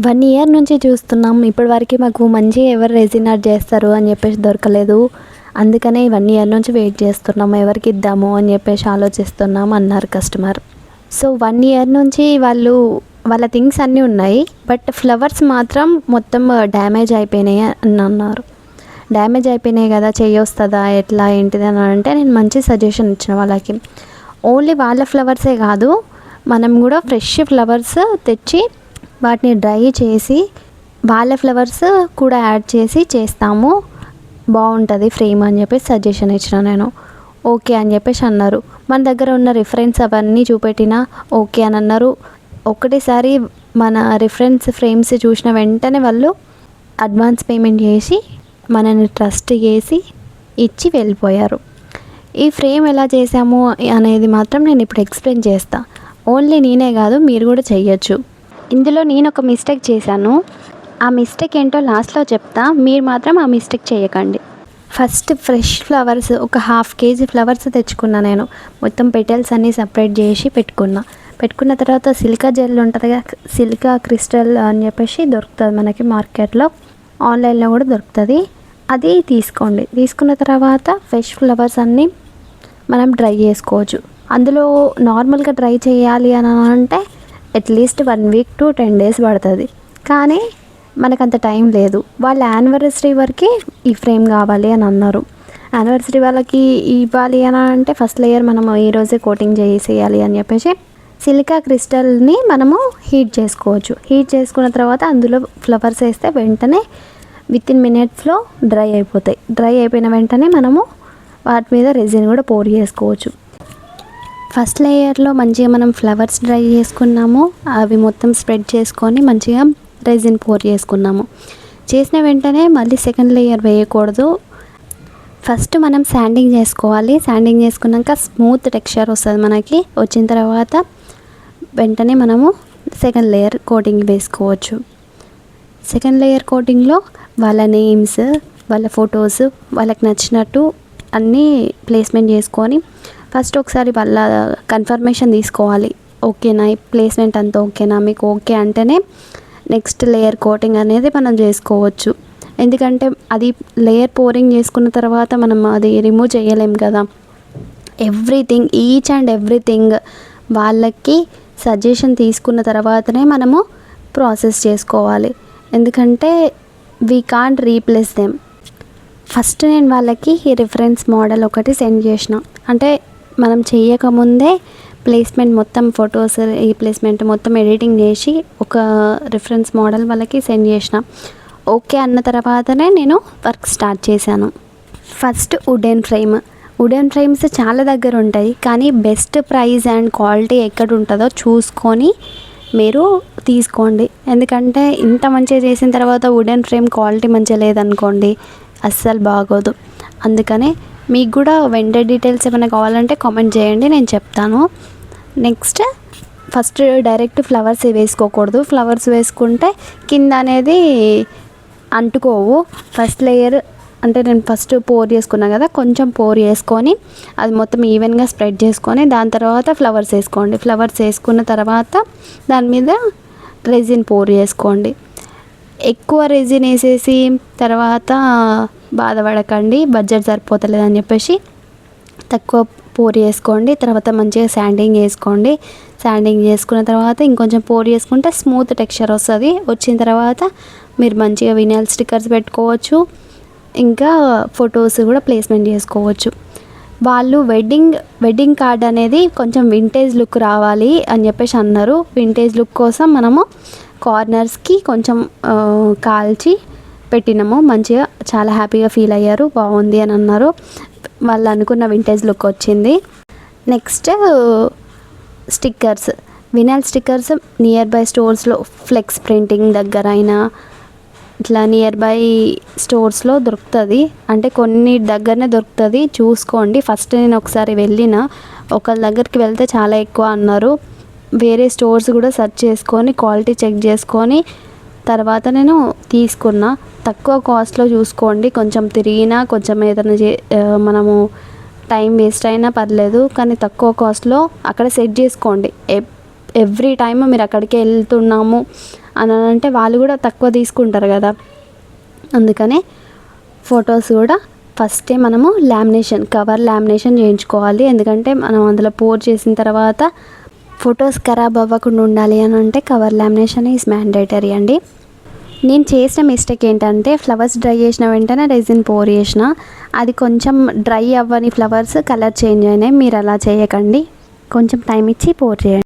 1 year నుంచి చూస్తున్నాం. ఇప్పటివరకు మాకు మంచిగా ఎవరు రెజిన్ ఆర్ట్ చేస్తారు అని చెప్పేసి దొరకలేదు. అందుకనే 1 ఇయర్ నుంచి వెయిట్ చేస్తున్నాం. ఎవరికి ఇద్దాము అని చెప్పేసి ఆలోచిస్తున్నాం అన్నారు కస్టమర్. సో 1 ఇయర్ నుంచి వాళ్ళ థింగ్స్ అన్నీ ఉన్నాయి. బట్ ఫ్లవర్స్ మాత్రం మొత్తం డ్యామేజ్ అయిపోయినాయి అని అన్నారు. డ్యామేజ్ అయిపోయినాయి కదా, చేయొస్తుందా ఎట్లా ఏంటిది అని అంటే నేను మంచి సజెషన్ ఇచ్చిన వాళ్ళకి. ఓన్లీ వాళ్ళ ఫ్లవర్సే కాదు, మనం కూడా ఫ్రెష్ ఫ్లవర్స్ తెచ్చి వాటిని డ్రై చేసి వాళ్ళ ఫ్లవర్స్ కూడా యాడ్ చేసి చేస్తాము, బాగుంటుంది ఫ్రేమ్ అని చెప్పేసి సజెషన్ ఇచ్చిన నేను. ఓకే అని చెప్పేసి అన్నారు. మన దగ్గర ఉన్న రిఫరెన్స్ అవన్నీ చూపెట్టినా ఓకే అని అన్నారు. ఒకటేసారి మన రిఫరెన్స్ ఫ్రేమ్స్ చూసిన వెంటనే వాళ్ళు అడ్వాన్స్ పేమెంట్ చేసి మనని ట్రస్ట్ చేసి ఇచ్చి వెళ్ళిపోయారు. ఈ ఫ్రేమ్ ఎలా చేసాము అనేది మాత్రం నేను ఇప్పుడు ఎక్స్ప్లెయిన్ చేస్తా. ఓన్లీ నేనే కాదు, మీరు కూడా చెయ్యొచ్చు. ఇందులో నేను ఒక మిస్టేక్ చేశాను. ఆ మిస్టేక్ ఏంటో లాస్ట్లో చెప్తా, మీరు మాత్రం ఆ మిస్టేక్ చేయకండి. ఫస్ట్ ఫ్రెష్ ఫ్లవర్స్ ఒక 1/2 kg ఫ్లవర్స్ తెచ్చుకున్నా నేను. మొత్తం పెటల్స్ అన్నీ సపరేట్ చేసి పెట్టుకున్న తర్వాత సిలికా జెల్ ఉంటుంది కదా, సిలికా క్రిస్టల్ అని చెప్పేసి దొరుకుతుంది మనకి మార్కెట్లో, ఆన్లైన్లో కూడా దొరుకుతుంది. అది తీసుకోండి. తీసుకున్న తర్వాత ఫ్రెష్ ఫ్లవర్స్ అన్నీ మనం డ్రై చేసుకోవచ్చు. అందులో నార్మల్గా డ్రై చేయాలి అని అంటే అట్లీస్ట్ 1 week to 10 days పడుతుంది. కానీ మనకంత టైం లేదు. వాళ్ళ యానివర్సరీ వరకు ఈ ఫ్రేమ్ కావాలి అని అన్నారు. యానివర్సరీ వాళ్ళకి ఇవ్వాలి అని అంటే ఫస్ట్ లేయర్ మనము ఈరోజే కోటింగ్ చేసేయాలి అని చెప్పేసి సిలికా క్రిస్టల్ని మనము హీట్ చేసుకోవచ్చు. హీట్ చేసుకున్న తర్వాత అందులో ఫ్లవర్స్ వేస్తే వెంటనే within minutesలో డ్రై అయిపోతాయి. డ్రై అయిపోయిన వెంటనే మనము వాటి మీద రెజిన్ కూడా పోర్ చేసుకోవచ్చు. ఫస్ట్ లేయర్లో మంచిగా మనం ఫ్లవర్స్ డ్రై చేసుకున్నాము, అవి మొత్తం స్ప్రెడ్ చేసుకొని మంచిగా రెజిన్ పోర్ చేసుకున్నాము. చేసిన వెంటనే మళ్ళీ సెకండ్ లేయర్ వేయకూడదు. ఫస్ట్ మనం శాండింగ్ చేసుకోవాలి. శాండింగ్ చేసుకున్నాక స్మూత్ టెక్స్చర్ వస్తుంది మనకి. వచ్చిన తర్వాత వెంటనే మనము సెకండ్ లేయర్ కోటింగ్ వేసుకోవచ్చు. సెకండ్ లేయర్ కోటింగ్లో వాళ్ళ నేమ్స్, వాళ్ళ ఫొటోస్, వాళ్ళకి నచ్చినట్టు అన్నీ ప్లేస్మెంట్ చేసుకొని ఫస్ట్ ఒకసారి వాళ్ళ కన్ఫర్మేషన్ తీసుకోవాలి. ఓకేనా, ఈ ప్లేస్మెంట్ అంతా ఓకేనా, మీకు ఓకే అంటేనే నెక్స్ట్ లేయర్ కోటింగ్ అనేది మనం చేసుకోవచ్చు. ఎందుకంటే అది లేయర్ పోరింగ్ చేసుకున్న తర్వాత మనం అది రిమూవ్ చేయలేం కదా. ఎవ్రీథింగ్, ఈచ్ అండ్ ఎవ్రీథింగ్ వాళ్ళకి సజెషన్ తీసుకున్న తర్వాతనే మనము ప్రాసెస్ చేసుకోవాలి. ఎందుకంటే we can't replace them. First నేను వాళ్ళకి ఈ రిఫరెన్స్ మోడల్ ఒకటి సెండ్ చేసిన. అంటే మనం చేయకముందే ప్లేస్మెంట్ మొత్తం ఫొటోస్, ఈ ప్లేస్మెంట్ మొత్తం ఎడిటింగ్ చేసి ఒక రిఫరెన్స్ మోడల్ వాళ్ళకి సెండ్ చేసిన. ఓకే అన్న తర్వాతనే నేను వర్క్ స్టార్ట్ చేశాను. ఫస్ట్ వుడెన్ ఫ్రేమ్స్ చాలా దగ్గర ఉంటాయి, కానీ బెస్ట్ ప్రైస్ అండ్ క్వాలిటీ ఎక్కడ ఉంటుందో చూసుకొని మీరు తీసుకోండి. ఎందుకంటే ఇంత మంచిగా చేసిన తర్వాత వుడెన్ ఫ్రేమ్ క్వాలిటీ మంచిగా లేదనుకోండి, అస్సలు బాగోదు. అందుకనే మీకు కూడా వెండర్ డీటెయిల్స్ ఏమైనా కావాలంటే కామెంట్ చేయండి, నేను చెప్తాను. నెక్స్ట్ ఫస్ట్ డైరెక్ట్ ఫ్లవర్స్ వేసుకోకూడదు. ఫ్లవర్స్ వేసుకుంటే కింద అనేది అంటుకోవు. ఫస్ట్ లేయర్ అంటే నేను ఫస్ట్ పోర్ చేసుకున్నాను కదా, కొంచెం పోర్ చేసుకొని అది మొత్తం ఈవెన్గా స్ప్రెడ్ చేసుకొని దాని తర్వాత ఫ్లవర్స్ వేసుకోండి. ఫ్లవర్స్ వేసుకున్న తర్వాత దాని మీద రెజిన్ పోర్ చేసుకోండి. ఎక్కువ రెజిన్ వేసేసి తర్వాత బాధపడకండి, బడ్జెట్ సరిపోతలేదు అని చెప్పేసి తక్కువ పోర్ చేసుకోండి. తర్వాత మంచిగా శాండింగ్ చేసుకోండి. శాండింగ్ చేసుకున్న తర్వాత ఇంకొంచెం పోర్ చేసుకుంటే స్మూత్ టెక్స్చర్ వస్తుంది. వచ్చిన తర్వాత మీరు మంచిగా వినైల్ స్టిక్కర్స్ పెట్టుకోవచ్చు, ఇంకా ఫొటోస్ కూడా ప్లేస్మెంట్ చేసుకోవచ్చు. వాళ్ళు వెడ్డింగ్ కార్డ్ అనేది కొంచెం వింటేజ్ లుక్ రావాలి అని చెప్పేసి అన్నారు. వింటేజ్ లుక్ కోసం మనము కార్నర్స్కి కొంచెం కాల్చి పెట్టినాము. మంచిగా చాలా హ్యాపీగా ఫీల్ అయ్యారు, బాగుంది అని అన్నారు. వాళ్ళు అనుకున్న వింటేజ్ లుక్ వచ్చింది. Next stickers, vinyl stickers nearby స్టోర్స్లో ఫ్లెక్స్ ప్రింటింగ్ దగ్గర అయినా ఇట్లా నియర్ బై స్టోర్స్లో దొరుకుతుంది. అంటే కొన్ని దగ్గరనే దొరుకుతుంది, చూసుకోండి. ఫస్ట్ నేను ఒకసారి వెళ్ళిన ఒకళ్ళ దగ్గరికి వెళ్తే చాలా ఎక్కువ అన్నారు. వేరే స్టోర్స్ కూడా సెర్చ్ చేసుకొని క్వాలిటీ చెక్ చేసుకొని తర్వాత నేను తీసుకున్నా. తక్కువ కాస్ట్లో చూసుకోండి. కొంచెం తిరిగినా కొంచెం ఏదైనా మనము టైం వేస్ట్ అయినా పర్లేదు, కానీ తక్కువ కాస్ట్లో అక్కడ సెట్ చేసుకోండి. ఎవ్రీ టైమ్ మీరు అక్కడికే వెళ్తున్నాము అని అంటే వాళ్ళు కూడా తక్కువ తీసుకుంటారు కదా. అందుకనే ఫొటోస్ కూడా ఫస్టే మనము కవర్ లామినేషన్ చేయించుకోవాలి. ఎందుకంటే మనం అందులో పోర్ చేసిన తర్వాత ఫొటోస్ ఖరాబ్ అవ్వకుండా ఉండాలి అని అంటే కవర్ లామినేషన్ ఈజ్ మ్యాండేటరీ అండి. నేను చేసిన మిస్టేక్ ఏంటంటే ఫ్లవర్స్ డ్రై చేసిన వెంటనే రెజిన్ పోర్ చేసిన, అది కొంచెం డ్రై అవ్వని ఫ్లవర్స్ కలర్ చేంజ్ అయినాయి. మీరు అలా చేయకండి, కొంచెం టైం ఇచ్చి పోర్ చేయండి.